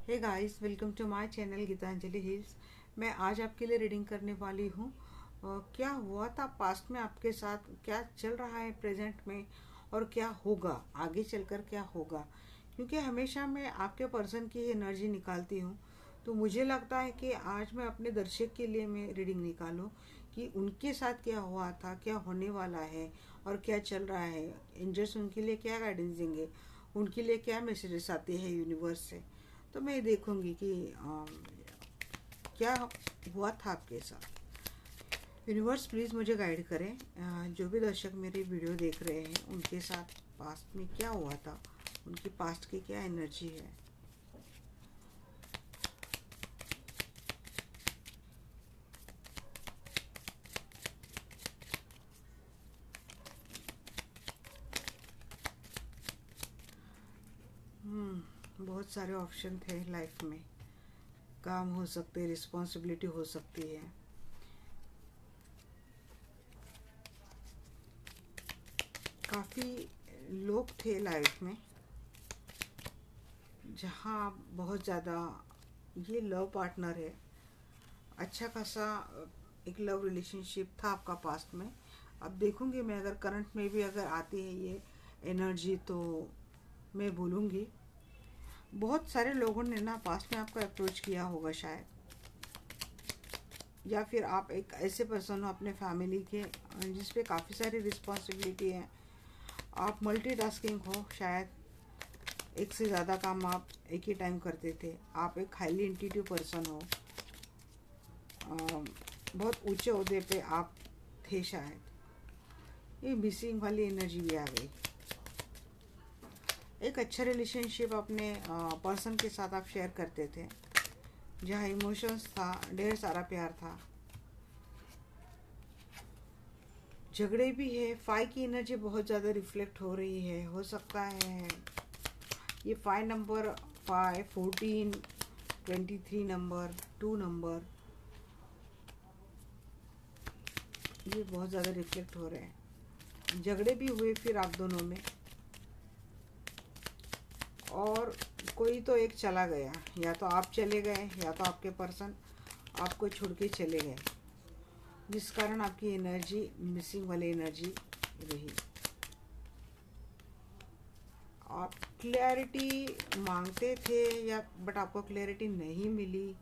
Hey guys, welcome to my channel Geetanjali Hills. मैं आज आपके लिए रीडिंग करने वाली हूँ। क्या हुआ था पास्ट में आपके साथ, क्या चल रहा है प्रेजेंट में, और क्या होगा आगे चलकर, क्या होगा। क्योंकि हमेशा मैं आपके पर्सन की एनर्जी निकालती हूँ, तो मुझे लगता है कि आज मैं अपने दर्शक के लिए मैं रीडिंग निकालूं कि उनके साथ क्या हुआ था, क्या होने वाला है और क्या चल रहा है। एंजल्स उनके लिए क्या गाइडेंस देंगे, उनके लिए क्या मैसेजेस आते हैं यूनिवर्स से। तो मैं देखूंगी कि क्या हुआ था आपके साथ। यूनिवर्स प्लीज़ मुझे गाइड करें। जो भी दर्शक मेरी वीडियो देख रहे हैं उनके साथ पास्ट में क्या हुआ था, उनकी पास्ट की क्या एनर्जी है। बहुत सारे ऑप्शन थे लाइफ में। काम हो सकते, रिस्पॉन्सिबिलिटी हो सकती है। काफ़ी लोग थे लाइफ में जहाँ बहुत ज़्यादा ये लव पार्टनर है, अच्छा खासा एक लव रिलेशनशिप था आपका पास्ट में। अब देखूंगी मैं, अगर करंट में भी अगर आती है ये एनर्जी तो मैं बोलूँगी। बहुत सारे लोगों ने ना पास्ट में आपको अप्रोच किया होगा शायद, या फिर आप एक ऐसे पर्सन हो अपने फैमिली के जिस पे काफ़ी सारी रिस्पॉन्सिबिलिटी है। आप मल्टीटास्किंग हो, शायद एक से ज़्यादा काम आप एक ही टाइम करते थे। आप एक हाईली इंट्यूटिव पर्सन हो, बहुत ऊंचे ओहदे पे आप थे शायद। ये मिसिंग वाली एनर्जी भी आ गई। एक अच्छा रिलेशनशिप अपने पर्सन के साथ आप शेयर करते थे, जहाँ इमोशंस था, ढेर सारा प्यार था। झगड़े भी है, फाइव की एनर्जी बहुत ज़्यादा रिफ्लेक्ट हो रही है। हो सकता है ये 5 नंबर, 5, 14, 23 नंबर, 2 नंबर, ये बहुत ज़्यादा रिफ्लेक्ट हो रहे हैं। झगड़े भी हुए फिर आप दोनों में, और कोई तो एक चला गया, या तो आप चले गए या तो आपके पर्सन आपको छोड़ के चले गए, जिस कारण आपकी एनर्जी मिसिंग वाली एनर्जी रही। आप क्लैरिटी मांगते थे या बट आपको क्लैरिटी नहीं मिली,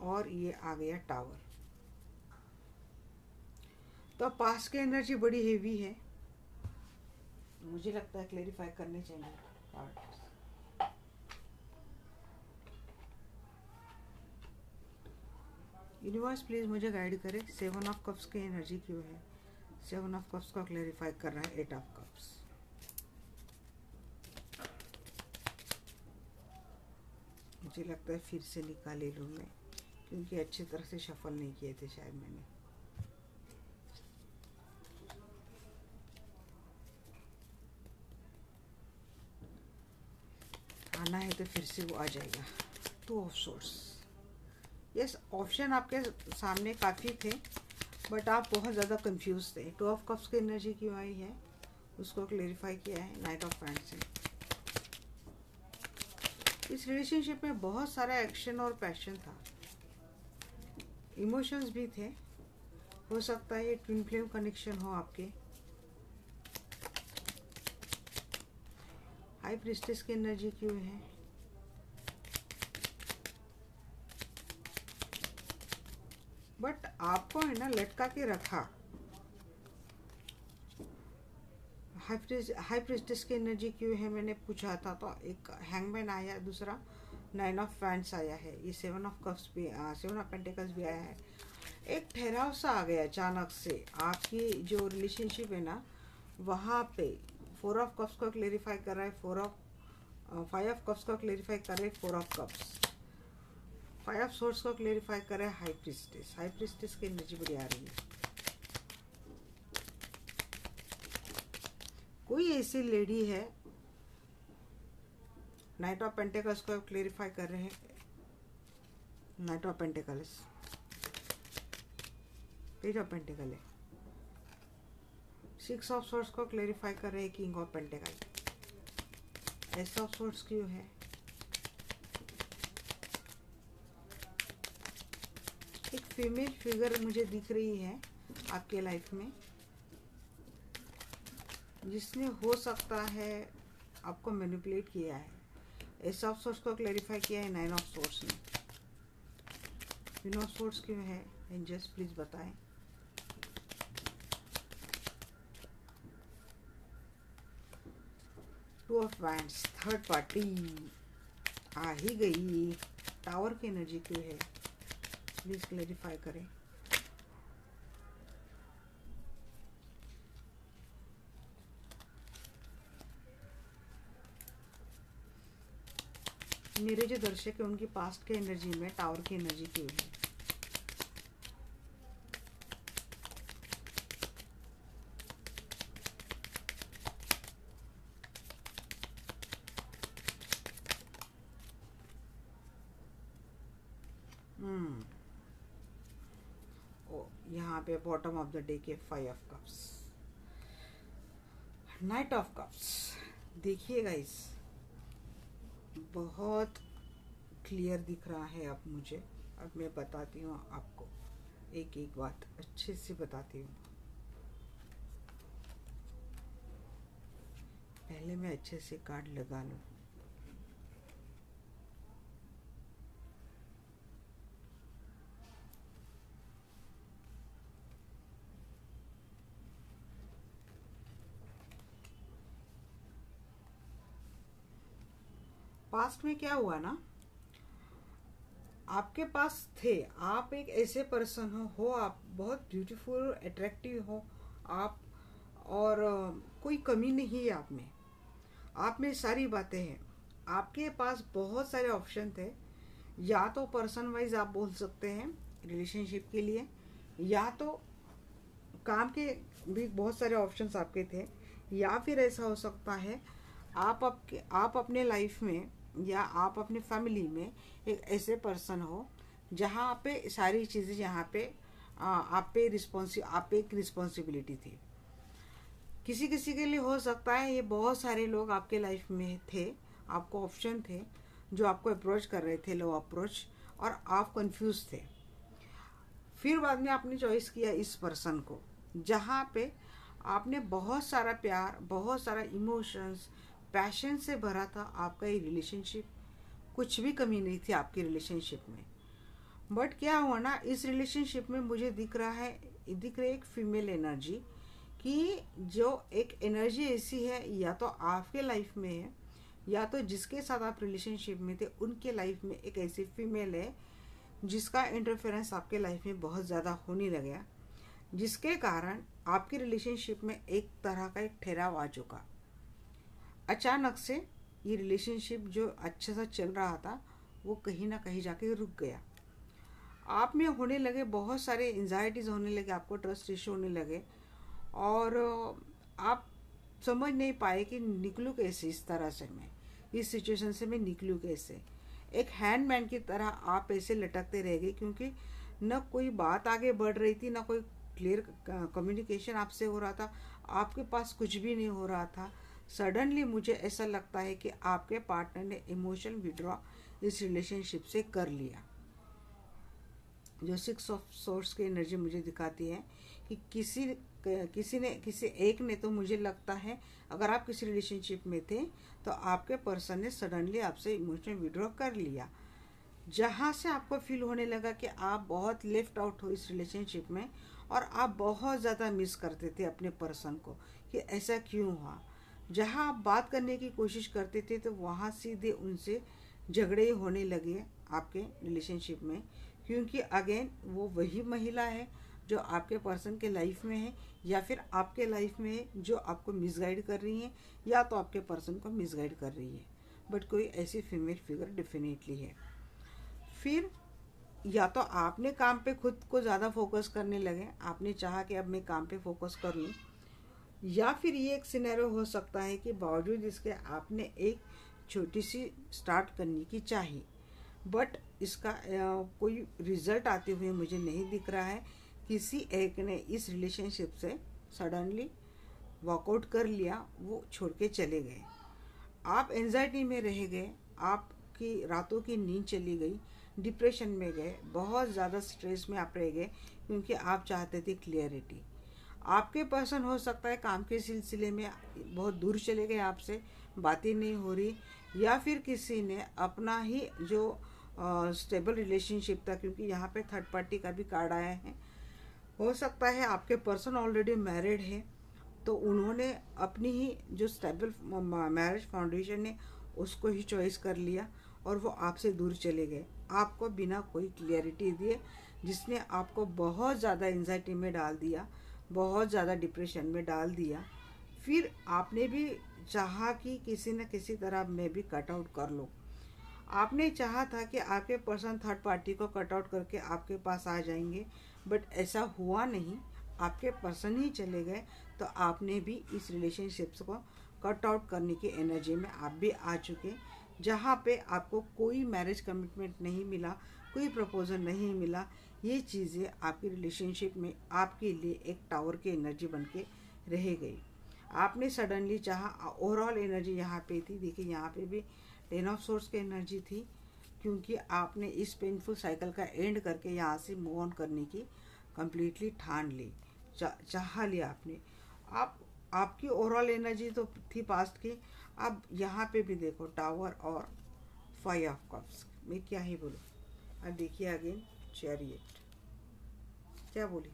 और ये आ गया टावर। तो पास्ट की एनर्जी बड़ी हेवी है, मुझे लगता है क्लैरिफाई करने चाहिए पार्ट। यूनिवर्स प्लीज मुझे गाइड करे। 7 ऑफ कप्स की एनर्जी क्यों है? 7 ऑफ कप्स को क्लैरिफाई कर रहा है 8 ऑफ कप्स। मुझे लगता है फिर से निकाले लूँ मैं, क्योंकि अच्छी तरह से शफल नहीं किए थे शायद मैंने। आना है तो फिर से वो आ जाएगा। 2 ऑफ सोर्स। यस, ऑप्शन आपके सामने काफ़ी थे, बट आप बहुत ज़्यादा कंफ्यूज थे। 2 ऑफ कप्स की एनर्जी क्यों आई है उसको क्लेरिफाई किया है नाइट ऑफ पैंट्स से। इस रिलेशनशिप में बहुत सारा एक्शन और पैशन था, इमोशंस भी थे। हो सकता है ये ट्विन फ्लेम कनेक्शन हो आपके। हाई प्रीस्टेस की एनर्जी क्यों है? बट आपको है ना लटका के रखा। हाई प्रीस्टेस की एनर्जी क्यों है मैंने पूछा था, तो एक हैंगमैन आया, दूसरा 9 ऑफ फैंस आया है, ये 7 ऑफ कप्स भी, 7 ऑफ पेंटिकल्स भी आया है। एक ठहराव सा आ गया अचानक से। आपकी जो रिलेशनशिप है ना वहाँ पे 4 ऑफ कप्स को क्लेरिफाई कर रहा है, 5 ऑफ कप्स को क्लेरिफाई कर रहे हैं 4 ऑफ कप्स, 5 ऑफ सोर्स को क्लेरिफाई कर रहे हैं हाई प्रीस्टेस। हाई प्रीस्टेस की एनर्जी बड़ी आ रही है। कोई ऐसी लेडी है, नाइट ऑफ पेंटिकल्स को क्लेरिफाई कर रहे हैं, night of pentacles, page of pentacle है। 6 ऑफ सोर्स को क्लेरिफाई कर रहे हैं king of pentacle. S of swords क्यों है? फीमेल फिगर मुझे दिख रही है आपके लाइफ में, जिसने हो सकता है आपको मैनिपुलेट किया है। एस ऑफ सोर्स को क्लैरिफाई किया है नाइन ऑफ सोर्स ने। क्वीन ऑफ सोर्स क्यों है एंजल्स, प्लीज बताएं। Two of wands, third party आ ही गई। टावर की एनर्जी क्यों है, प्लीज क्लैरिफाई करें। मेरे जो दर्शक है उनकी पास्ट के एनर्जी में टावर की एनर्जी क्यों है। यहाँ पे बॉटम ऑफ द डे के 5 of cups, night of cups. देखिएगा इस बहुत क्लियर दिख रहा है अब मुझे। अब मैं बताती हूँ आपको, एक एक बात अच्छे से बताती हूँ। पहले मैं अच्छे से कार्ड लगा लूँ। पास्ट में क्या हुआ ना, आपके पास थे, आप एक ऐसे पर्सन हो आप बहुत ब्यूटीफुल अट्रैक्टिव हो आप, और कोई कमी नहीं है आप में सारी बातें हैं। आपके पास बहुत सारे ऑप्शन थे, या तो पर्सन वाइज आप बोल सकते हैं रिलेशनशिप के लिए, या तो काम के भी बहुत सारे ऑप्शंस आपके थे, या फिर ऐसा हो सकता है आप अपने लाइफ में या आप अपने फैमिली में एक ऐसे पर्सन हो जहाँ पे सारी चीज़ें, यहाँ पे आप पे एक रिस्पॉन्सिबिलिटी थी। किसी किसी के लिए हो सकता है ये बहुत सारे लोग आपके लाइफ में थे, आपको ऑप्शन थे जो आपको अप्रोच कर रहे थे, लो अप्रोच, और आप कंफ्यूज थे। फिर बाद में आपने चॉइस किया इस पर्सन को, जहाँ पे आपने बहुत सारा प्यार, बहुत सारा इमोशंस, पैशन से भरा था आपका ये रिलेशनशिप। कुछ भी कमी नहीं थी आपकी रिलेशनशिप में। बट क्या हुआ ना, इस रिलेशनशिप में मुझे दिख रही एक फीमेल एनर्जी, कि जो एक एनर्जी ऐसी है, या तो आपके लाइफ में है, या तो जिसके साथ आप रिलेशनशिप में थे उनके लाइफ में एक ऐसी फीमेल है जिसका इंटरफेरेंस आपके लाइफ में बहुत ज़्यादा होने लगा, जिसके कारण आपकी रिलेशनशिप में एक तरह का एक ठहराव आ चुका। अचानक से ये रिलेशनशिप जो अच्छे से चल रहा था वो कहीं ना कहीं जाके रुक गया। आप में होने लगे बहुत सारे एंजाइटीज़ होने लगे, आपको ट्रस्ट इशू होने लगे, और आप समझ नहीं पाए कि निकलूँ कैसे इस तरह से, मैं इस सिचुएशन से मैं निकलूँ कैसे। एक हैंडमैन की तरह आप ऐसे लटकते रह गए, क्योंकि न कोई बात आगे बढ़ रही थी, न कोई क्लियर कम्युनिकेशन आपसे हो रहा था, आपके पास कुछ भी नहीं हो रहा था। सडनली मुझे ऐसा लगता है कि आपके पार्टनर ने इमोशनल विड्रॉ इस रिलेशनशिप से कर लिया। जो 6 ऑफ सोर्स की एनर्जी मुझे दिखाती है कि किसी एक ने, तो मुझे लगता है अगर आप किसी रिलेशनशिप में थे तो आपके पर्सन ने सडनली आपसे इमोशनल विड्रॉ कर लिया, जहाँ से आपको फील होने लगा कि आप बहुत लेफ्ट आउट हो इस रिलेशनशिप में, और आप बहुत ज़्यादा मिस करते थे अपने पर्सन को कि ऐसा क्यों हुआ। जहाँ आप बात करने की कोशिश करते थे तो वहाँ सीधे उनसे झगड़े होने लगे आपके रिलेशनशिप में, क्योंकि अगेन वो वही महिला है जो आपके पर्सन के लाइफ में है, या फिर आपके लाइफ में है जो आपको मिसगाइड कर रही है, या तो आपके पर्सन को मिसगाइड कर रही है। बट कोई ऐसी फीमेल फिगर डेफिनेटली है। फिर या तो आपने काम पे खुद को ज़्यादा फोकस करने लगे, आपने चाहा कि अब मैं काम पे फोकस कर लूँ, या फिर ये एक सिनेरियो हो सकता है कि बावजूद इसके आपने एक छोटी सी स्टार्ट करने की चाहिए, बट इसका कोई रिजल्ट आते हुए मुझे नहीं दिख रहा है। किसी एक ने इस रिलेशनशिप से सडनली वॉकआउट कर लिया, वो छोड़ के चले गए, आप एंजाइटी में रह गए, आपकी रातों की नींद चली गई, डिप्रेशन में गए, बहुत ज़्यादा स्ट्रेस में आप रह गए क्योंकि आप चाहते थे क्लियरिटी। आपके पर्सन हो सकता है काम के सिलसिले में बहुत दूर चले गए, आपसे बातें नहीं हो रही, या फिर किसी ने अपना ही जो स्टेबल रिलेशनशिप था, क्योंकि यहाँ पे थर्ड पार्टी का भी कार्ड आया है। हो सकता है आपके पर्सन ऑलरेडी मैरिड है, तो उन्होंने अपनी ही जो स्टेबल मैरिज फाउंडेशन है उसको ही चॉइस कर लिया और वो आपसे दूर चले गए, आपको बिना कोई क्लियरिटी दिए, जिसने आपको बहुत ज़्यादा एंजाइटी में डाल दिया, बहुत ज़्यादा डिप्रेशन में डाल दिया। फिर आपने भी चाहा कि किसी न किसी तरह मैं भी कट आउट कर लूँ। आपने चाहा था कि आपके पर्सन थर्ड पार्टी को कट आउट करके आपके पास आ जाएंगे, बट ऐसा हुआ नहीं, आपके पर्सन ही चले गए। तो आपने भी इस रिलेशनशिप्स को कट आउट करने की एनर्जी में आप भी आ चुके, जहाँ पे आपको कोई मैरिज कमिटमेंट नहीं मिला, कोई प्रपोजल नहीं मिला। ये चीज़ें आपकी रिलेशनशिप में आपके लिए एक टावर की एनर्जी बन के रह गई। आपने सडनली चाहा, ओवरऑल एनर्जी यहाँ पे थी, देखिए यहाँ पे भी 10 ऑफ सोर्स की एनर्जी थी, क्योंकि आपने इस पेनफुल साइकिल का एंड करके यहाँ से मूव ऑन करने की कंप्लीटली ठान ली, चाह लिया आपने। आपकी ओवरऑल एनर्जी तो थी पास्ट की। अब यहाँ पे भी देखो टावर और 5 ऑफ कप्स, मैं क्या ही बोलूँ। अब देखिए अगेन चैरियट, क्या बोली,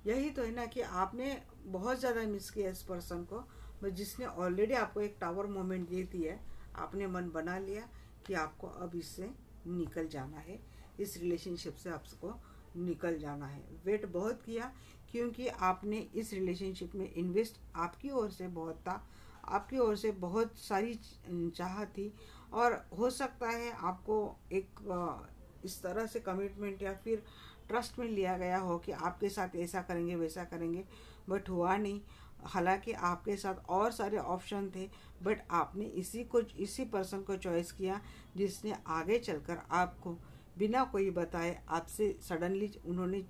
यही तो है ना कि आपने बहुत ज़्यादा मिस किया इस पर्सन को, बस जिसने ऑलरेडी आपको एक टावर मोमेंट दे दी है। आपने मन बना लिया कि आपको अब इससे निकल जाना है, इस रिलेशनशिप से आपको निकल जाना है। वेट बहुत किया, क्योंकि आपने इस रिलेशनशिप में इन्वेस्ट आपकी ओर से बहुत था, आपकी ओर से बहुत सारी चाह थी, और हो सकता है आपको एक इस तरह से कमिटमेंट या फिर ट्रस्ट में लिया गया हो कि आपके साथ ऐसा करेंगे वैसा करेंगे, बट हुआ नहीं। हालांकि आपके साथ और सारे ऑप्शन थे, बट आपने इसी पर्सन को चॉइस किया, जिसने आगे चलकर आपको बिना कोई बताए आपसे सडनली उन्होंने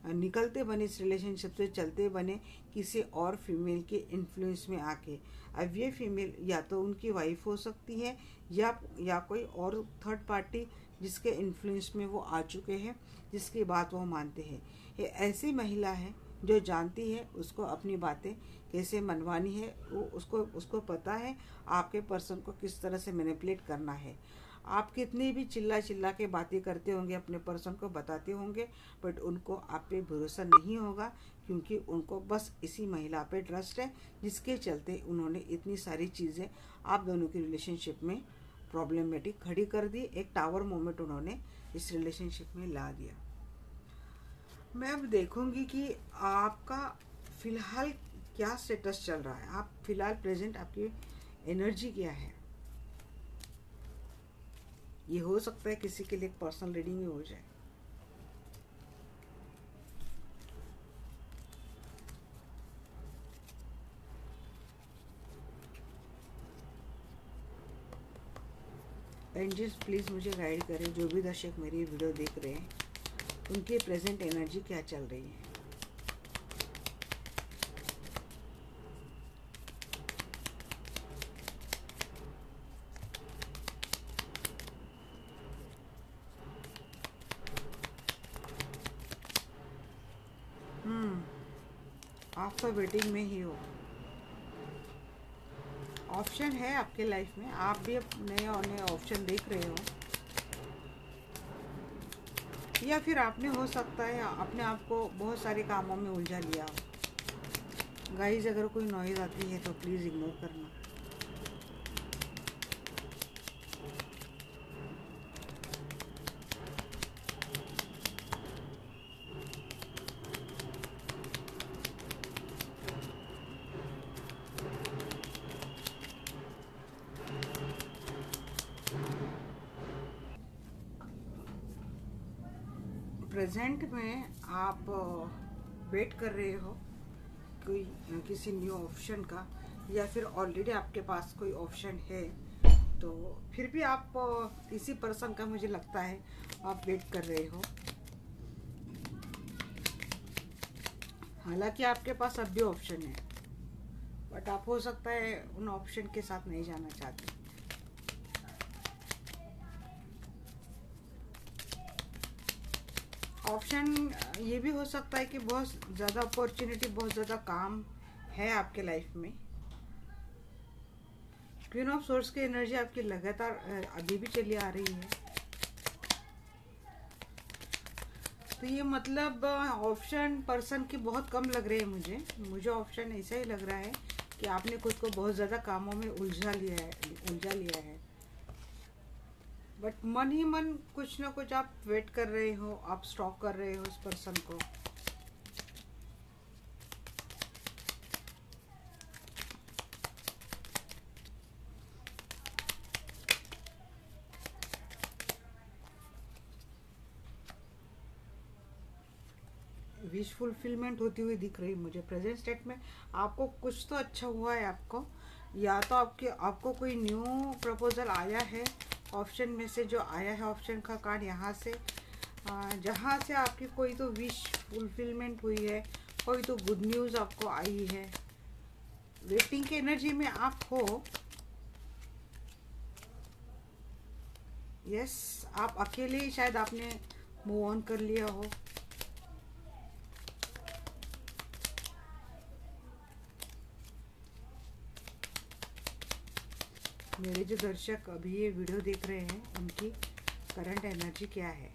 निकलते बने, इस रिलेशनशिप से चलते बने किसी और फीमेल के इन्फ्लुएंस में आके। अब ये फीमेल या तो उनकी वाइफ हो सकती है, या कोई और थर्ड पार्टी जिसके इन्फ्लुएंस में वो आ चुके हैं, जिसकी बात वो मानते हैं। ये ऐसी महिला है जो जानती है उसको अपनी बातें कैसे मनवानी है, वो उसको पता है आपके पर्सन को किस तरह से मैनिपुलेट करना है। आप कितनी भी चिल्ला के बातें करते होंगे, अपने पर्सन को बताते होंगे, बट उनको आप पे भरोसा नहीं होगा, क्योंकि उनको बस इसी महिला पे ट्रस्ट है, जिसके चलते उन्होंने इतनी सारी चीज़ें आप दोनों की रिलेशनशिप में प्रॉब्लमेटिक खड़ी कर दी। एक टावर मोमेंट उन्होंने इस रिलेशनशिप में ला दिया। मैं अब देखूंगी कि आपका फिलहाल क्या स्टेटस चल रहा है, आप फिलहाल प्रेजेंट आपकी एनर्जी क्या है। ये हो सकता है किसी के लिए एक पर्सनल रीडिंग ही हो जाए। एंजल्स प्लीज़ मुझे गाइड करें, जो भी दर्शक मेरी वीडियो देख रहे हैं उनकी प्रेजेंट एनर्जी क्या चल रही है। आप तो वेटिंग में ही हो। ऑप्शन है आपके लाइफ में, आप भी नए और नए ऑप्शन देख रहे हो, या फिर आपने हो सकता है अपने आप को बहुत सारे कामों में उलझा लिया हो। गाइस अगर कोई नॉइज़ आती है तो प्लीज़ इग्नोर करना। प्रेजेंट में आप वेट कर रहे हो कोई किसी न्यू ऑप्शन का, या फिर ऑलरेडी आपके पास कोई ऑप्शन है, तो फिर भी आप इसी पर्सन का मुझे लगता है आप वेट कर रहे हो। हालांकि आपके पास अब भी ऑप्शन है, बट आप हो सकता है उन ऑप्शन के साथ नहीं जाना चाहते। ऑप्शन ये भी हो सकता है कि बहुत ज़्यादा अपॉर्चुनिटी, बहुत ज़्यादा काम है आपके लाइफ में। क्वीन ऑफ सोर्स की एनर्जी आपकी लगातार अभी भी चली आ रही है। तो ये मतलब ऑप्शन पर्सन की बहुत कम लग रहे हैं मुझे ऑप्शन ऐसा ही लग रहा है कि आपने खुद को बहुत ज़्यादा कामों में उलझा लिया है। बट मन ही मन कुछ ना कुछ आप वेट कर रहे हो, आप स्टॉक कर रहे हो उस पर्सन को। विश फुलफिलमेंट होती हुई दिख रही मुझे प्रेजेंट स्टेट में। आपको कुछ तो अच्छा हुआ है आपको, या तो आपको कोई न्यू प्रपोजल आया है ऑप्शन में से, जो आया है ऑप्शन का कार्ड यहाँ से, जहाँ से आपकी कोई तो विश फुलफिलमेंट हुई है, कोई तो गुड न्यूज़ आपको आई है। वेटिंग की एनर्जी में आप हो। यस, आप अकेले ही शायद आपने मूव ऑन कर लिया हो। मेरे जो दर्शक अभी ये वीडियो देख रहे हैं, उनकी करंट एनर्जी क्या है?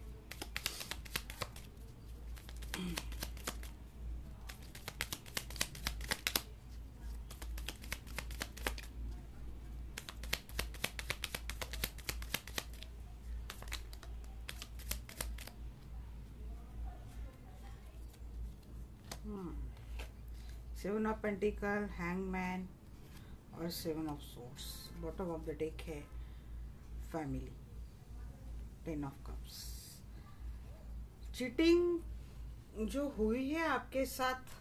सेवन ऑफ पेंटिकल, हैंगमैन और seven of swords. Bottom of the deck है family, ten of cups. Cheating जो हुई है आपके साथ,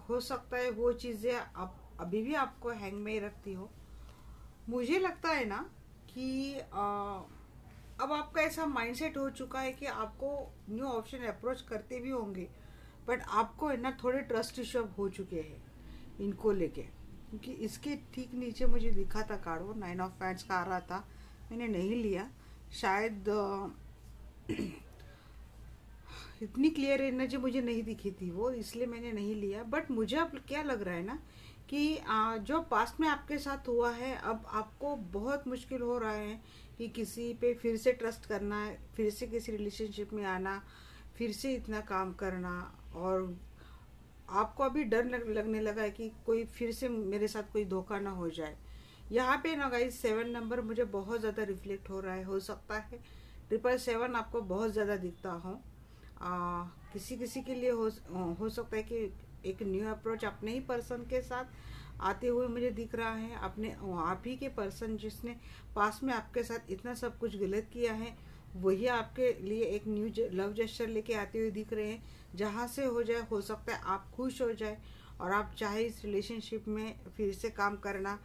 हो सकता है वो चीज़ें आप अभी भी आपको हैंग में रखती हो। मुझे लगता है ना कि अब आपका ऐसा माइंडसेट हो चुका है कि आपको न्यू ऑप्शन अप्रोच करते भी होंगे, बट आपको है ना थोड़े ट्रस्ट इश्यू हो चुके हैं इनको लेके। क्योंकि इसके ठीक नीचे मुझे दिखा था कार्ड, वो 9 ऑफ पैंट्स का आ रहा था, मैंने नहीं लिया शायद। इतनी क्लियर एनर्जी मुझे नहीं दिखी थी वो, इसलिए मैंने नहीं लिया। बट मुझे अब क्या लग रहा है ना कि जो पास्ट में आपके साथ हुआ है, अब आपको बहुत मुश्किल हो रहा है कि किसी पे फिर से ट्रस्ट करना, फिर से किसी रिलेशनशिप में आना, फिर से इतना काम करना। और आपको अभी डर लगने लगा है कि कोई फिर से मेरे साथ कोई धोखा ना हो जाए। यहाँ पे ना गाइस 7 नंबर मुझे बहुत ज़्यादा रिफ्लेक्ट हो रहा है। हो सकता है 777 आपको बहुत ज़्यादा दिखता हो। किसी किसी के लिए हो सकता है कि एक न्यू अप्रोच अपने ही पर्सन के साथ आते हुए मुझे दिख रहा है। अपने आप ही के पर्सन जिसने पास में आपके साथ इतना सब कुछ गलत किया है, वही आपके लिए एक न्यू लव जेस्चर लेके आते हुए दिख रहे हैं। जहाँ से हो सकता है आप खुश हो जाए और आप चाहे इस रिलेशनशिप में फिर से काम करना,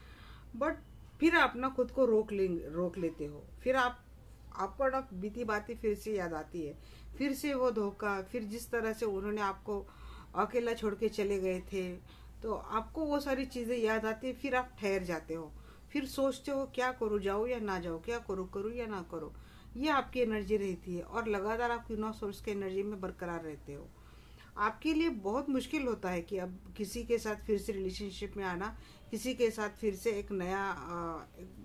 बट फिर आप ना खुद को रोक लेते हो। फिर आपको ना बीती बातें फिर से याद आती है, फिर से वो धोखा, फिर जिस तरह से उन्होंने आपको अकेला छोड़ के चले गए थे, तो आपको वो सारी चीज़ें याद आती है। फिर आप ठहर जाते हो, फिर सोचते हो क्या करूँ, जाऊँ या ना जाऊँ, क्या करूँ या ना करूँ। ये आपकी एनर्जी रहती है और लगातार आप क्वीन ऑफ सोर्स की एनर्जी में बरकरार रहते हो। आपके लिए बहुत मुश्किल होता है कि अब किसी के साथ फिर से रिलेशनशिप में आना, किसी के साथ फिर से एक नया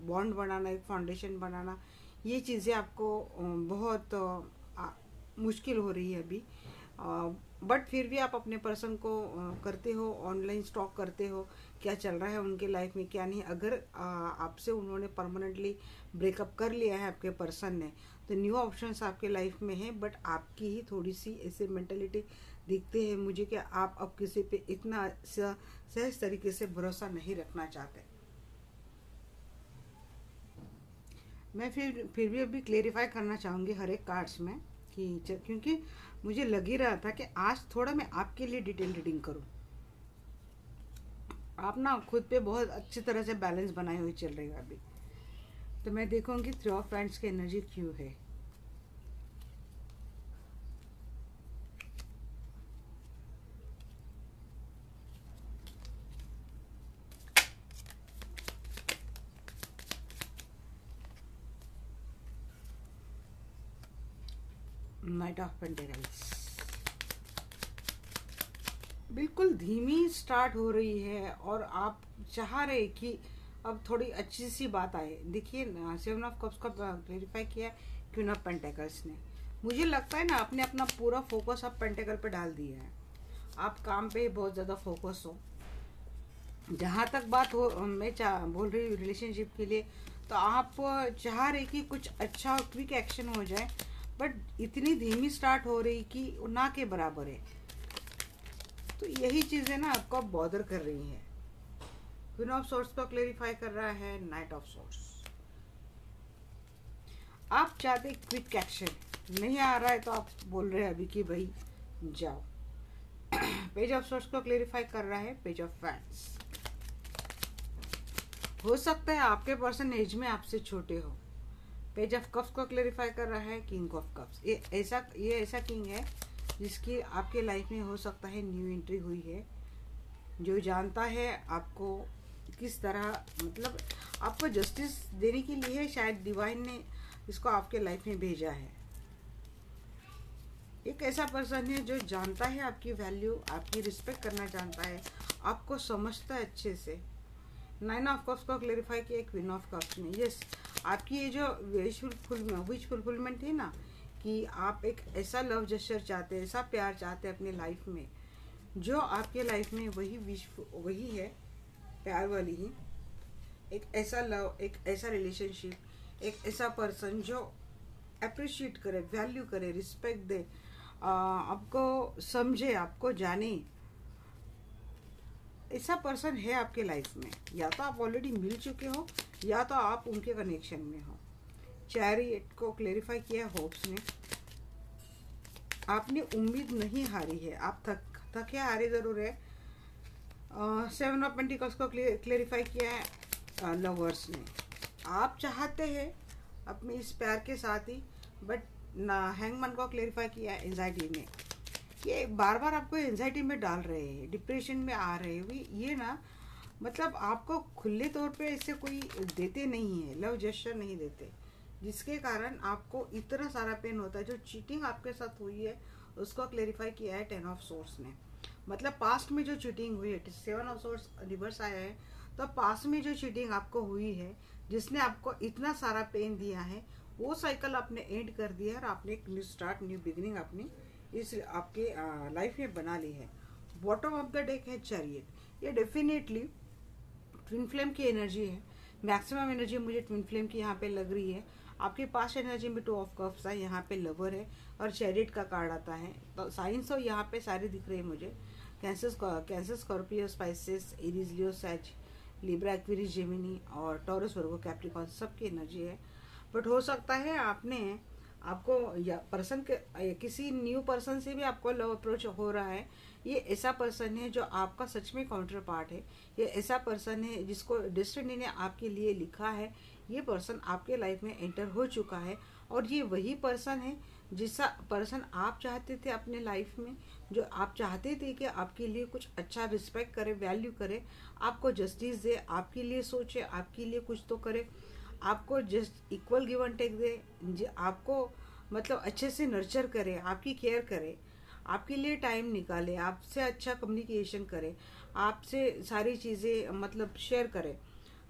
बॉन्ड बनाना, एक फाउंडेशन बनाना। ये चीज़ें आपको बहुत मुश्किल हो रही है अभी। बट फिर भी आप अपने पर्सन को करते हो, ऑनलाइन स्टॉक करते हो क्या चल रहा है उनके लाइफ में, क्या नहीं। अगर आपसे उन्होंने परमानेंटली ब्रेकअप कर लिया है आपके पर्सन ने, तो न्यू ऑप्शंस आपके लाइफ में है। बट आपकी ही थोड़ी सी ऐसे मेंटलिटी दिखते हैं मुझे कि आप अब किसी पे इतना सहज तरीके से भरोसा नहीं रखना चाहते। मैं फिर भी अभी क्लेरिफाई करना चाहूँगी हर एक कार्ड्स में कि क्योंकि मुझे लग ही रहा था कि आज थोड़ा मैं आपके लिए डिटेल रीडिंग करूँ। आप ना खुद पे बहुत अच्छी तरह से बैलेंस बनाए हुए चल रही है अभी। तो मैं देखूँगी 3 ऑफ पैंट्स की एनर्जी क्यों है। नाइट ऑफ पेंटिकल्स बिल्कुल धीमी स्टार्ट हो रही है और आप चाह रहे कि अब थोड़ी अच्छी सी बात आए। देखिए सेवन ऑफ कप्स का क्लेरिफाई किया क्वीन ऑफ पेंटिकल्स ने। मुझे लगता है ना आपने अपना पूरा फोकस अब पेंटिकल पे डाल दिया है। आप काम पे बहुत ज़्यादा फोकस हो। जहाँ तक बात हो मैं बोल रही हूँ रिलेशनशिप के लिए, तो आप चाह रहे कि कुछ अच्छा और क्विक एक्शन हो जाए, बट इतनी धीमी स्टार्ट हो रही कि ना के बराबर है। तो यही चीज़ें ना आपको बॉदर कर रही है। क्वीन ऑफ सोर्स को क्लेरिफाई कर रहा है नाइट ऑफ सोर्स। आप चाहते क्विक एक्शन, नहीं आ रहा है तो आप बोल रहे हैं अभी कि भाई जाओ। पेज ऑफ सोर्स को क्लेरिफाई कर रहा है पेज ऑफ फैंस। हो सकता है आपके पर्सन एज में आपसे छोटे हो। पेज ऑफ कप्स को क्लेरिफाई कर रहा है किंग ऑफ कप्स। ये ऐसा किंग है जिसकी आपके लाइफ में हो सकता है न्यू एंट्री हुई है, जो जानता है आपको किस तरह, मतलब आपको जस्टिस देने के लिए शायद डिवाइन ने इसको आपके लाइफ में भेजा है। एक ऐसा पर्सन है जो जानता है आपकी वैल्यू, आपकी रिस्पेक्ट करना जानता है, आपको समझता है अच्छे से। नाइन ऑफ कप्स को क्लेरिफाई किया क्वीन ऑफ कप्स ने। यस, आपकी ये जो विश फुलफिलमेंट है ना, कि आप एक ऐसा लव जेस्चर चाहते हैं, ऐसा प्यार चाहते हैं अपने लाइफ में, जो आपके लाइफ में वही है, प्यार वाली ही एक ऐसा लव, एक ऐसा रिलेशनशिप, एक ऐसा पर्सन जो अप्रिशिएट करे, वैल्यू करे, रिस्पेक्ट दे, आपको समझे, आपको जाने। ऐसा पर्सन है आपके लाइफ में। या तो आप ऑलरेडी मिल चुके हो या तो आप उनके कनेक्शन में हो। चैरियट को क्लेरिफाई किया होप्स ने। आपने उम्मीद नहीं हारी है, आप थके हारे जरूर है। सेवन ऑफ पेंटिकल्स को क्लेरिफाई किया है लवर्स ने। आप चाहते हैं अपने इस प्यार के साथ ही, बट ना हैंगमैन को क्लेरिफाई किया है एंजाइटी ने। ये बार बार आपको एंजाइटी में डाल रहे हैं, डिप्रेशन में आ रहे हैं। ये ना मतलब आपको खुले तौर पे ऐसे कोई देते नहीं है, लव जेस्चर नहीं देते, जिसके कारण आपको इतना सारा पेन होता है। जो चीटिंग आपके साथ हुई है उसको क्लेरिफाई किया है टेन ऑफ सोर्स ने। मतलब पास्ट में जो चीटिंग हुई है, सेवन ऑफ सोर्स रिवर्स आया है, तो पास्ट में जो चीटिंग आपको हुई है, जिसने आपको इतना सारा पेन दिया है, वो साइकिल आपने एंड कर दिया है और आपने एक न्यू स्टार्ट, न्यू बिगिनिंग अपनी इस आपके लाइफ में बना ली है। बॉटम ऑफ द डेक है चैरियट। ये डेफिनेटली ट्विन फ्लेम की एनर्जी है। मैक्सिमम एनर्जी मुझे ट्विन फ्लेम की यहाँ पे लग रही है। आपके पास एनर्जी में टू ऑफ कप्स है, यहाँ पे लवर है और चैरियट का कार्ड आता है। तो साइंस और यहाँ पे सारे दिख रहे हैं मुझे। कैंसर, स्कॉर्पियो, स्पाइसेस, एरीज, लियो, सैज, लिब्रा, एक्वेरियस, जेमिनी और टॉरस, वर्गो, कैप्रिकॉर्न, सबकी एनर्जी है। बट हो सकता है आपको या पर्सन के किसी न्यू पर्सन से भी आपको लव अप्रोच हो रहा है। ये ऐसा पर्सन है जो आपका सच में काउंटर पार्ट है। ये ऐसा पर्सन है जिसको डेस्टिनी ने आपके लिए लिखा है। ये पर्सन आपके लाइफ में एंटर हो चुका है और ये वही पर्सन है जिसका पर्सन आप चाहते थे अपने लाइफ में, जो आप चाहते थे कि आपके लिए कुछ अच्छा रिस्पेक्ट करे, वैल्यू करे, आपको जस्टिस दे, आपके लिए सोचे, आपके लिए कुछ तो करे, आपको just equal give and take दे, आपको मतलब अच्छे से नर्चर करे, आपकी केयर करे, आपके लिए टाइम निकाले, आपसे अच्छा कम्युनिकेशन करे, आपसे सारी चीज़ें मतलब शेयर करे।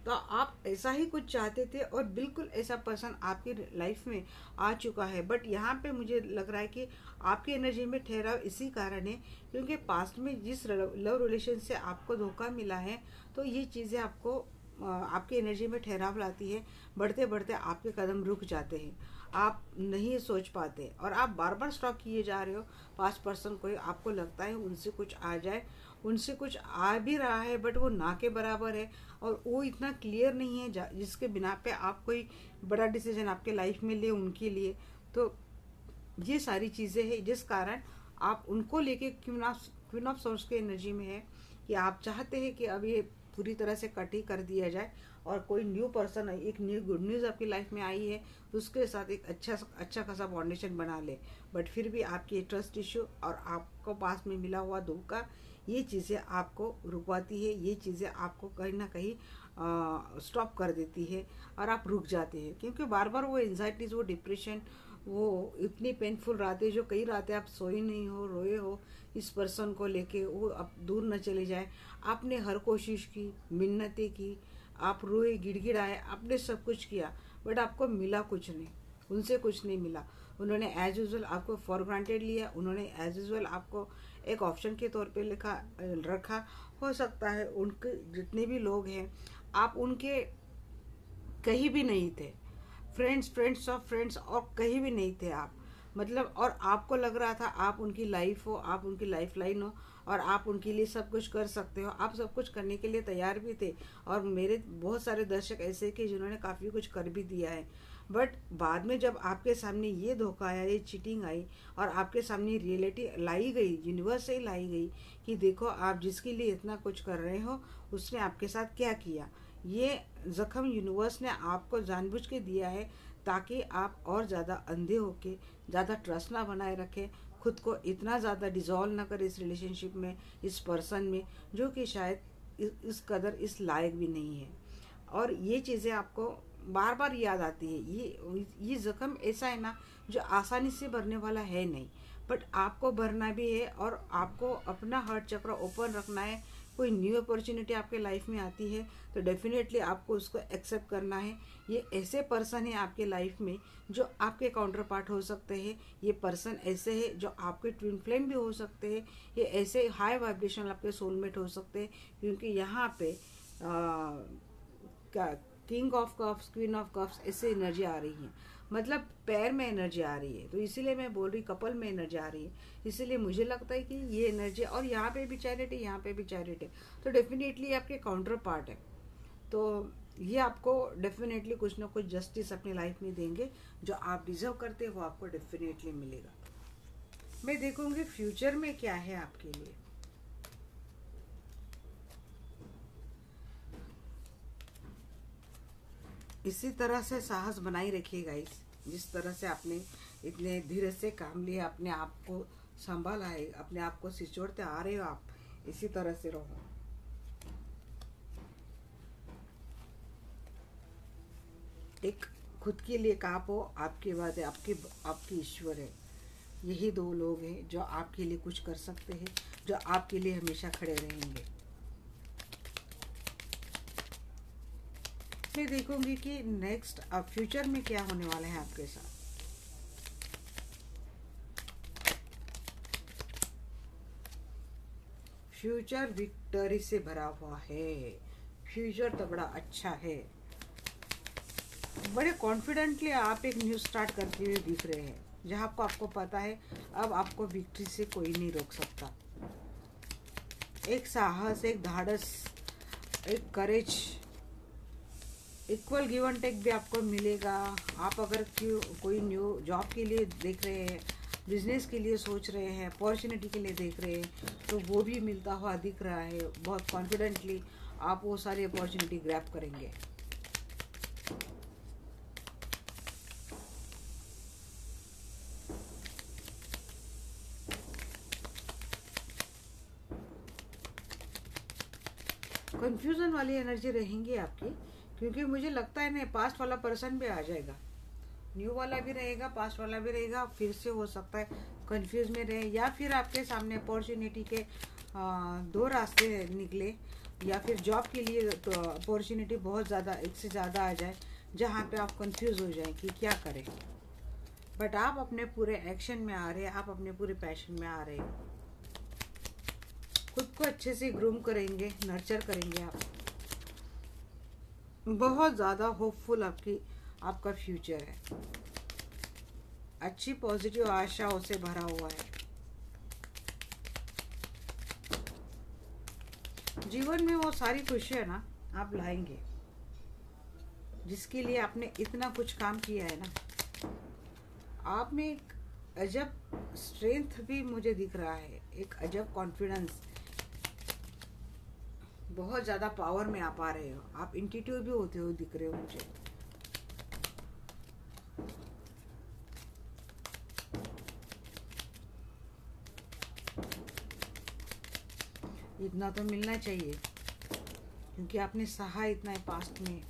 तो आप ऐसा ही कुछ चाहते थे और बिल्कुल ऐसा पर्सन आपकी लाइफ में आ चुका है। बट यहाँ पे मुझे लग रहा है कि आपकी एनर्जी में ठहराव इसी कारण है क्योंकि पास्ट में जिस लव रिलेशन से आपको धोखा मिला है, तो ये चीज़ें आपको आपकी एनर्जी में ठहराव लाती है। बढ़ते बढ़ते आपके कदम रुक जाते हैं, आप नहीं सोच पाते और आप बार बार स्टॉप किए जा रहे हो। पास्ट पर्सन को आपको लगता है उनसे कुछ आ जाए, उनसे कुछ आ भी रहा है, बट वो ना के बराबर है और वो इतना क्लियर नहीं है जिसके बिना पे आप कोई बड़ा डिसीजन आपके लाइफ में ले उनके लिए। तो ये सारी चीज़ें हैं जिस कारण आप उनको लेके क्वीन ऑफ सोर्स की एनर्जी में है कि आप चाहते हैं कि अब ये पूरी तरह से कट ही कर दिया जाए और कोई न्यू पर्सन, एक न्यू गुड न्यूज़ आपकी लाइफ में आई है, उसके साथ एक अच्छा खासा फाउंडेशन बना ले। बट फिर भी आपकी ट्रस्ट इशू और आपको पास में मिला हुआ धोखा, ये चीज़ें आपको रुकवाती है, ये चीज़ें आपको कहीं ना कहीं स्टॉप कर देती है और आप रुक जाते हैं क्योंकि बार बार वो एंजाइटीज, वो डिप्रेशन, वो इतनी पेनफुल रातें, जो कई रातें आप सोए नहीं हो, रोए हो इस पर्सन को लेके, वो अब दूर न चले जाए। आपने हर कोशिश की, मिन्नतें की, आप रोए, गिड़गिड़ाए, आपने सब कुछ किया, बट आपको मिला कुछ नहीं, उनसे कुछ नहीं मिला। उन्होंने एज यूजल आपको फॉर ग्रांटेड लिया, उन्होंने एज यूजल आपको एक ऑप्शन के तौर पे रखा। हो सकता है उनके जितने भी लोग हैं, आप उनके कहीं भी नहीं थे, फ्रेंड्स ऑफ फ्रेंड्स, और कहीं भी नहीं थे आप, मतलब। और आपको लग रहा था आप उनकी लाइफ हो, आप उनकी लाइफ लाइन हो, और आप उनके लिए सब कुछ कर सकते हो, आप सब कुछ करने के लिए तैयार भी थे। और मेरे बहुत सारे दर्शक ऐसे कि जिन्होंने काफ़ी कुछ कर भी दिया है, बट बाद में जब आपके सामने ये धोखा आया, ये चीटिंग आई, और आपके सामने रियलिटी लाई गई, यूनिवर्स से ही लाई गई कि देखो आप जिसके लिए इतना कुछ कर रहे हो उसने आपके साथ क्या किया। ये जख्म यूनिवर्स ने आपको जानबूझ के दिया है ताकि आप और ज़्यादा अंधे होके ज़्यादा ट्रस्ट ना बनाए रखें, खुद को इतना ज़्यादा डिज़ोल्व ना करें इस रिलेशनशिप में, इस पर्सन में, जो कि शायद इस कदर इस लायक भी नहीं है। और ये चीज़ें आपको बार बार याद आती है। ये जख्म ऐसा है ना जो आसानी से भरने वाला है नहीं, बट आपको भरना भी है, और आपको अपना हार्ट चक्र ओपन रखना है। कोई न्यू अपॉर्चुनिटी आपके लाइफ में आती है तो डेफिनेटली आपको उसको एक्सेप्ट करना है। ये ऐसे पर्सन है आपके लाइफ में जो आपके काउंटर पार्ट हो सकते हैं। ये पर्सन ऐसे है जो आपके ट्विन फ्लेम भी हो सकते हैं। ये ऐसे हाई वाइब्रेशन आपके सोलमेट हो सकते हैं, क्योंकि यहाँ पे king of cups, queen of cups, ऐसे एनर्जी आ रही है, मतलब पैर में एनर्जी आ रही है। तो इसीलिए मैं बोल रही कपल में एनर्जी आ रही है, इसीलिए मुझे लगता है कि ये एनर्जी, और यहाँ पे भी चैरिटी, यहाँ पे भी चैरिटी, तो डेफिनेटली आपके काउंटर पार्ट है। तो ये आपको डेफिनेटली कुछ ना कुछ जस्टिस अपनी लाइफ में देंगे, जो आप डिजर्व करते हैं वो आपको डेफिनेटली मिलेगा। मैं देखूंगी फ्यूचर में क्या है आपके लिए। इसी तरह से साहस बनाई रखिएगा, जिस तरह से आपने इतने धीरे से काम लिया, अपने आप को संभाला है, अपने आप को सिचोड़ते आ रहे हो आप, इसी तरह से रहो। एक खुद के लिए आप हो, आपके बाद आपके ईश्वर है। यही दो लोग हैं जो आपके लिए कुछ कर सकते हैं, जो आपके लिए हमेशा खड़े रहेंगे। मैं देखूंगी कि नेक्स्ट अब फ्यूचर में क्या होने वाला है आपके साथ। फ्यूचर विक्टरी से भरा हुआ है, फ्यूचर तो बड़ा अच्छा है। बड़े कॉन्फिडेंटली आप एक न्यू स्टार्ट करते हुए दिख रहे हैं, जहाँ को आपको पता है अब आपको विक्ट्री से कोई नहीं रोक सकता। एक साहस, एक धाड़स, एक करेज, इक्वल गिव एंड टेक भी आपको मिलेगा। आप अगर कोई न्यू जॉब के लिए देख रहे हैं, बिजनेस के लिए सोच रहे हैं, अपॉर्चुनिटी के लिए देख रहे हैं, तो वो भी मिलता हुआ दिख रहा है। बहुत कॉन्फिडेंटली आप वो सारी अपॉर्चुनिटी ग्रैब करेंगे। कंफ्यूजन वाली एनर्जी रहेंगी आपकी, क्योंकि मुझे लगता है ना पास्ट वाला पर्सन भी आ जाएगा, न्यू वाला भी रहेगा, पास्ट वाला भी रहेगा। फिर से हो सकता है कंफ्यूज में रहे, या फिर आपके सामने अपॉर्चुनिटी के दो रास्ते निकले, या फिर जॉब के लिए तो अपॉर्चुनिटी बहुत ज़्यादा, एक से ज़्यादा आ जाए, जहाँ पे आप कंफ्यूज हो जाए कि क्या करें। बट आप अपने पूरे एक्शन में आ रहे हैं, आप अपने पूरे पैशन में आ रहे हैं। खुद को अच्छे से ग्रूम करेंगे, नर्चर करेंगे आप। बहुत ज़्यादा होपफुल आपका फ्यूचर है, अच्छी पॉजिटिव आशाओं से भरा हुआ है। जीवन में वो सारी खुशियाँ ना आप लाएंगे जिसके लिए आपने इतना कुछ काम किया है ना। आप में एक अजब स्ट्रेंथ भी मुझे दिख रहा है, एक अजब कॉन्फिडेंस, बहुत ज़्यादा पावर में आप आ रहे हो। आप इंट्यूटिव भी होते हो दिख रहे हो मुझे। इतना तो मिलना चाहिए, क्योंकि आपने सहा इतना है पास्ट में।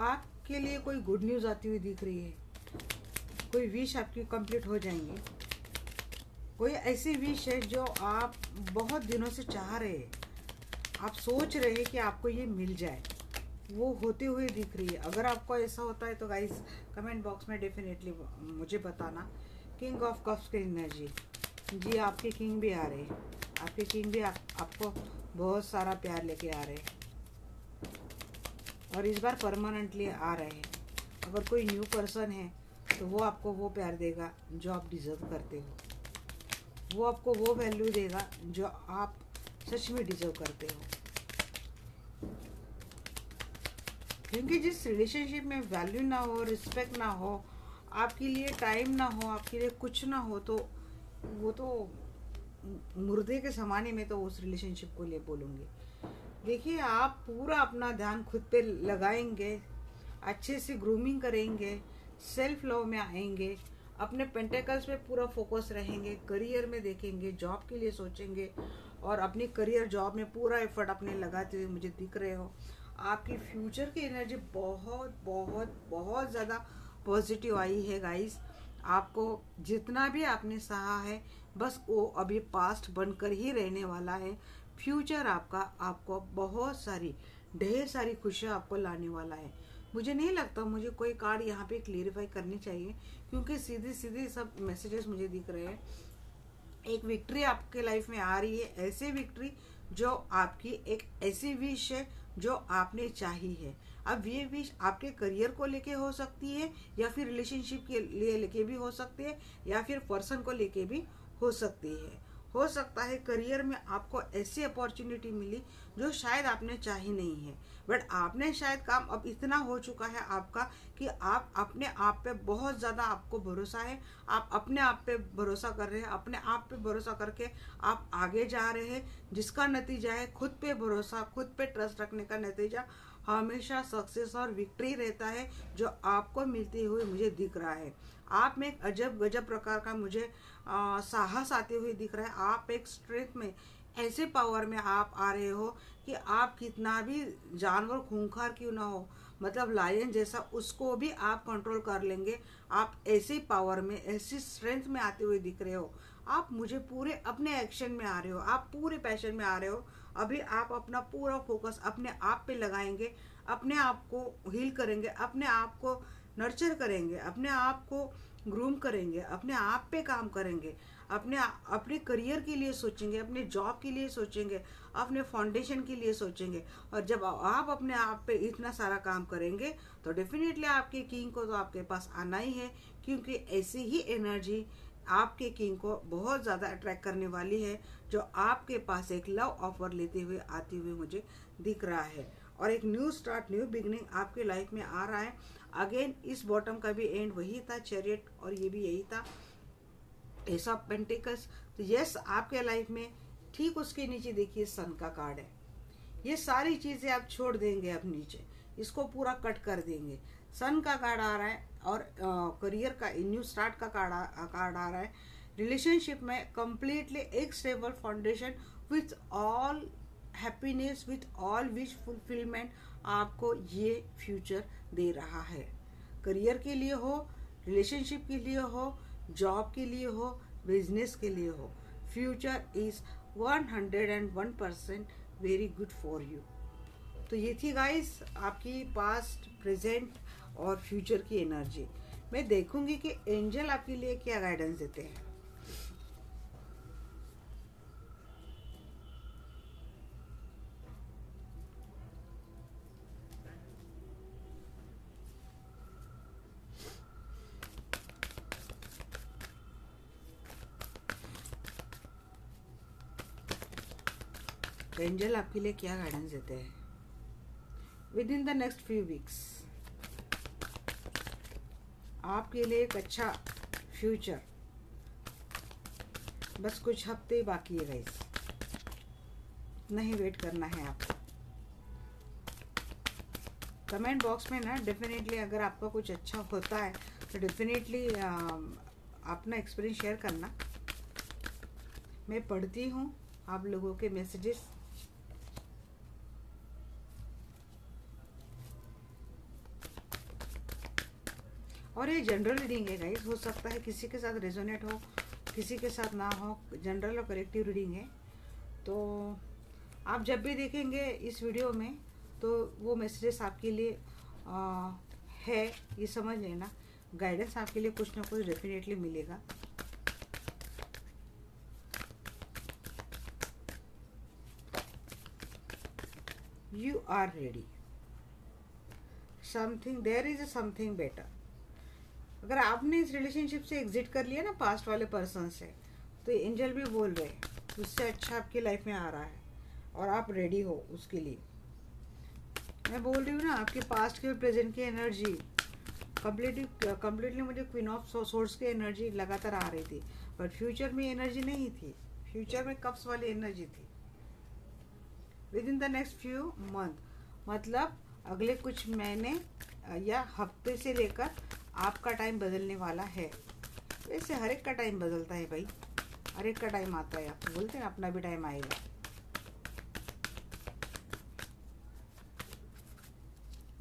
आपके लिए कोई गुड न्यूज़ आती हुई दिख रही है, कोई विश आपकी कंप्लीट हो जाएंगी। कोई ऐसी विश है जो आप बहुत दिनों से चाह रहे हैं, आप सोच रहे हैं कि आपको ये मिल जाए, वो होते हुए दिख रही है। अगर आपको ऐसा होता है तो गाइस कमेंट बॉक्स में डेफिनेटली मुझे बताना। किंग ऑफ कप्स की एनर्जी, जी आपके किंग भी आ रहे हैं, आपके किंग भी आपको बहुत सारा प्यार लेके आ रहे हैं और इस बार परमानेंटली आ रहे हैं। अगर कोई न्यू पर्सन है तो वो आपको वो प्यार देगा जो आप डिज़र्व करते हो, वो आपको वो वैल्यू देगा जो आप सच में डिज़र्व करते हो। क्योंकि जिस रिलेशनशिप में वैल्यू ना हो, रिस्पेक्ट ना हो, आपके लिए टाइम ना हो, आपके लिए कुछ ना हो, तो वो तो मुर्दे के ज़माने में तो उस रिलेशनशिप को लिए बोलूँगी। देखिए, आप पूरा अपना ध्यान खुद पे लगाएंगे, अच्छे से ग्रूमिंग करेंगे, सेल्फ लव में आएंगे, अपने पेंटेकल्स पे पूरा फोकस रहेंगे, करियर में देखेंगे, जॉब के लिए सोचेंगे और अपनी करियर जॉब में पूरा एफर्ट अपने लगाते हुए मुझे दिख रहे हो। आपकी फ्यूचर की एनर्जी बहुत बहुत बहुत ज़्यादा पॉजिटिव आई है गाइस। आपको जितना भी आपने सहा है बस वो अभी पास्ट बनकर ही रहने वाला है। फ्यूचर आपका आपको बहुत सारी ढेर सारी खुशियाँ आपको लाने वाला है। मुझे नहीं लगता मुझे कोई कार्ड यहाँ पे क्लियरिफाई करनी चाहिए, क्योंकि सीधे सीधे सब मैसेजेस मुझे दिख रहे हैं। एक विक्ट्री आपके लाइफ में आ रही है, ऐसी विक्ट्री जो आपकी एक ऐसी विश है जो आपने चाही है। अब ये विश आपके करियर को लेके हो सकती है या फिर रिलेशनशिप के लिए लेके भी हो सकती है या फिर पर्सन को लेके भी हो सकती है। हो सकता है करियर में आपको ऐसी अपॉर्चुनिटी मिली जो शायद आपने चाही नहीं है, बट आपने शायद काम अब इतना हो चुका है आपका कि आप अपने आप पे बहुत ज़्यादा आपको भरोसा है, आप अपने आप पे भरोसा कर रहे हैं, अपने आप पे भरोसा करके आप आगे जा रहे हैं, जिसका नतीजा है खुद पे भरोसा, खुद पे ट्रस्ट रखने का नतीजा हमेशा सक्सेस और विक्ट्री रहता है, जो आपको मिलते हुए मुझे दिख रहा है। आप में एक अजब गजब प्रकार का मुझे साहस आते हुए दिख रहा है। आप एक स्ट्रेंथ में, ऐसे पावर में आप आ रहे हो कि आप कितना भी जानवर खूंखार क्यों ना हो, मतलब लायन जैसा, उसको भी आप कंट्रोल कर लेंगे। आप ऐसी पावर में, ऐसी स्ट्रेंथ में आते हुए दिख रहे हो। आप मुझे पूरे अपने एक्शन में आ रहे हो, आप पूरे पैशन में आ रहे हो। अभी आप अपना पूरा फोकस अपने आप पे लगाएंगे, अपने आप को हील करेंगे, अपने आप को नर्चर करेंगे, अपने आप को ग्रूम करेंगे, अपने आप पे काम करेंगे, अपने करियर के लिए सोचेंगे, अपने जॉब के लिए सोचेंगे, अपने फाउंडेशन के लिए सोचेंगे। और जब आप अपने आप पे इतना सारा काम करेंगे तो डेफिनेटली आपके किंग को तो आपके पास आना ही है, क्योंकि ऐसी ही एनर्जी आपके किंग को बहुत ज़्यादा अट्रैक्ट करने वाली है, जो आपके पास एक लव ऑफर लेते हुए आती हुई मुझे दिख रहा है। और एक न्यू स्टार्ट, न्यू बिगनिंग आपके लाइफ में आ रहा है। अगेन इस बॉटम का भी एंड वही था, चैरियट, और ये भी यही था, एस ऑफ पेंटिकल्स। तो यस, आपके लाइफ में ठीक उसके नीचे देखिए सन का कार्ड है। ये सारी चीज़ें आप छोड़ देंगे, अब नीचे इसको पूरा कट कर देंगे। सन का कार्ड आ रहा है और करियर का न्यू स्टार्ट का कार्ड आ रहा है। रिलेशनशिप में कम्प्लीटली एक stable foundation with all happiness, with all wish fulfilment आपको ये फ्यूचर दे रहा है। करियर के लिए हो, रिलेशनशिप के लिए हो, जॉब के लिए हो, बिजनेस के लिए हो, future is 101% very good for you. तो ये थी गाइस आपकी पास्ट, प्रेजेंट और फ्यूचर की एनर्जी। मैं देखूंगी कि एंजल आपके लिए क्या गाइडेंस देते हैं। एंजल आपके लिए क्या गाइडेंस देते हैं with in the next few weeks. आपके लिए एक अच्छा फ्यूचर, बस कुछ हफ्ते बाकी है गाइस, इतना ही वेट करना है आपको। कमेंट बॉक्स में ना डेफिनेटली अगर आपका कुछ अच्छा होता है तो डेफिनेटली अपना एक्सपीरियंस शेयर करना। मैं पढ़ती हूँ आप लोगों के मैसेजेस। और ये जनरल रीडिंग है गाइस, हो सकता है किसी के साथ रेजोनेट हो, किसी के साथ ना हो। जनरल और कलेक्टिव रीडिंग है, तो आप जब भी देखेंगे इस वीडियो में तो वो मैसेजेस आपके लिए है, ये समझ लेना। गाइडेंस आपके लिए कुछ ना कुछ डेफिनेटली मिलेगा। You are ready, something there is something better. अगर आपने इस रिलेशनशिप से एग्जिट कर लिया ना पास्ट वाले पर्सन से, तो एंजल भी बोल रहे हैं उससे अच्छा आपकी लाइफ में आ रहा है और आप रेडी हो उसके लिए। मैं बोल रही हूँ ना, आपके पास्ट की और प्रेजेंट की एनर्जी कंप्लीटली मुझे क्वीन ऑफ सोर्स की एनर्जी लगातार आ रही थी, बट फ्यूचर में एनर्जी नहीं थी। फ्यूचर में कप्स वाली एनर्जी थी। With in the next few month, मतलब अगले कुछ महीने या हफ्ते से लेकर आपका टाइम बदलने वाला है। वैसे हर एक का टाइम बदलता है भाई, हर एक का टाइम आता है। आप बोलते हैं अपना भी टाइम आएगा।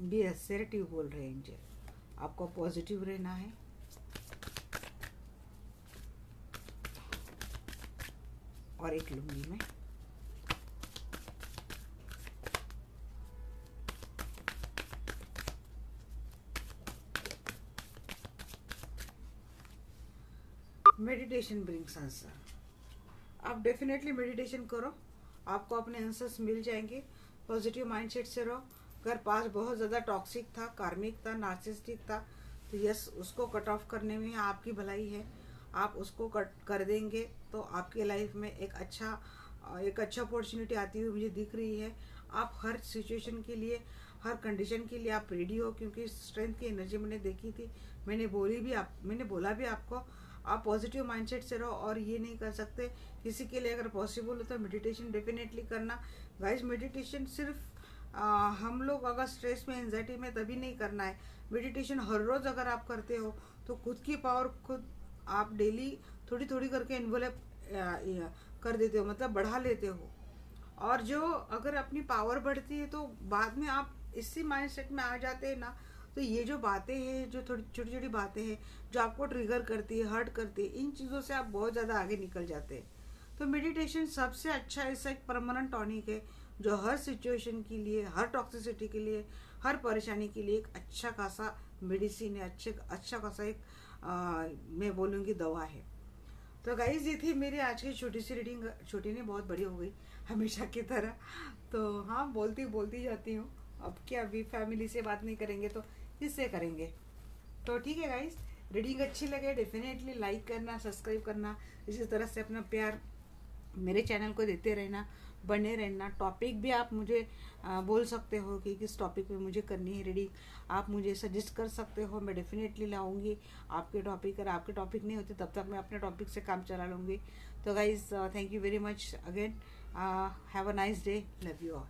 बी असर्टिव बोल रहे हैं एंजल, आपको पॉजिटिव रहना है। और एक लूंगी मैं। Meditation brings answer. आप डेफिनेटली मेडिटेशन करो, आपको अपने आंसर्स मिल जाएंगे। पॉजिटिव माइंडसेट से रहो। अगर पास बहुत ज़्यादा टॉक्सिक था, कार्मिक था, नार्सिसिस्टिक था, तो यस, उसको कट ऑफ करने में आपकी भलाई है। आप उसको कट कर देंगे तो आपकी लाइफ में एक अच्छा अपॉर्चुनिटी आती हुई मुझे दिख रही है। आप हर सिचुएशन के लिए, हर कंडीशन के लिए आप रेडी हो, क्योंकि स्ट्रेंथ की एनर्जी मैंने देखी थी। मैंने बोला भी आपको, आप पॉजिटिव माइंडसेट से रहो। और ये नहीं कर सकते किसी के लिए, अगर पॉसिबल हो तो मेडिटेशन डेफिनेटली करना। गाइस, मेडिटेशन सिर्फ हम लोग अगर स्ट्रेस में, एंजाइटी में, तभी नहीं करना है। मेडिटेशन हर रोज अगर आप करते हो तो खुद की पावर खुद आप डेली थोड़ी थोड़ी करके इन्वॉल्व कर देते हो, मतलब बढ़ा लेते हो। और जो अगर अपनी पावर बढ़ती है तो बाद में आप इसी माइंडसेट में आ जाते हैं ना, तो ये जो बातें हैं, जो थोड़ी छोटी छोटी बातें हैं जो आपको ट्रिगर करती है, हर्ट करती है, इन चीज़ों से आप बहुत ज़्यादा आगे निकल जाते हैं। तो मेडिटेशन सबसे अच्छा ऐसा एक परमानेंट टॉनिक है जो हर सिचुएशन के लिए, हर टॉक्सिसिटी के लिए, हर परेशानी के लिए एक अच्छा खासा मेडिसिन है, अच्छा खासा एक मैं बोलूँगी दवा है। तो गाइज, ये थी मेरी आज की छोटी सी रीडिंग। छोटी नहीं, बहुत बड़ी हो गई हमेशा की तरह। तो हाँ, बोलती जाती हूँ। अब क्या, अभी फैमिली से बात नहीं करेंगे तो किससे करेंगे। तो ठीक है गाइज, रीडिंग अच्छी लगे डेफिनेटली लाइक करना, सब्सक्राइब करना। इसी तरह से अपना प्यार मेरे चैनल को देते रहना, बने रहना। टॉपिक भी आप मुझे बोल सकते हो कि किस टॉपिक पे मुझे करनी है रीडिंग। आप मुझे सजेस्ट कर सकते हो, मैं डेफिनेटली लाऊंगी आपके टॉपिक। अगर आपके टॉपिक नहीं होते तब तक मैं अपने टॉपिक से काम चला लूँगी। तो guys, thank you very much again. Have a nice day, love you all.